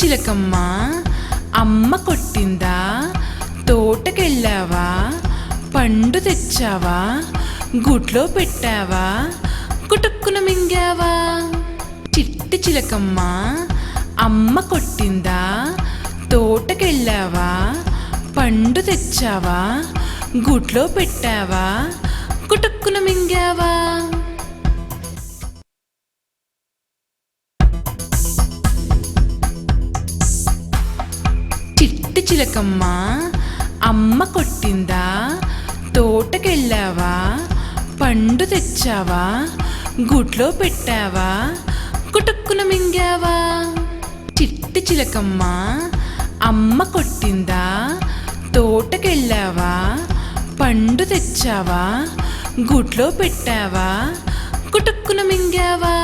చిలకమ్మ అమ్మ కొట్టిందా, తోటకెళ్ళావా, పండు తెచ్చావా, గూట్లో పెట్టావా, కుటుక్కున మింగావా. చిట్టి చిలకమ్మ అమ్మ కొట్టిందా, తోటకెళ్ళావా, పండు తెచ్చావా, గూట్లో పెట్టావా, కుటుక్కున మింగావా. చిట్టి చిలకమ్మ అమ్మ కొట్టిందా, తోటకెళ్ళావా, పండు తెచ్చావా, గూట్లో పెట్టావా, కుటుక్కున మింగావా. చిట్టి చిలకమ్మ అమ్మ కొట్టిందా, తోటకెళ్ళావా, పండు తెచ్చావా, గూట్లో పెట్టావా, కుటుక్కున మింగావా.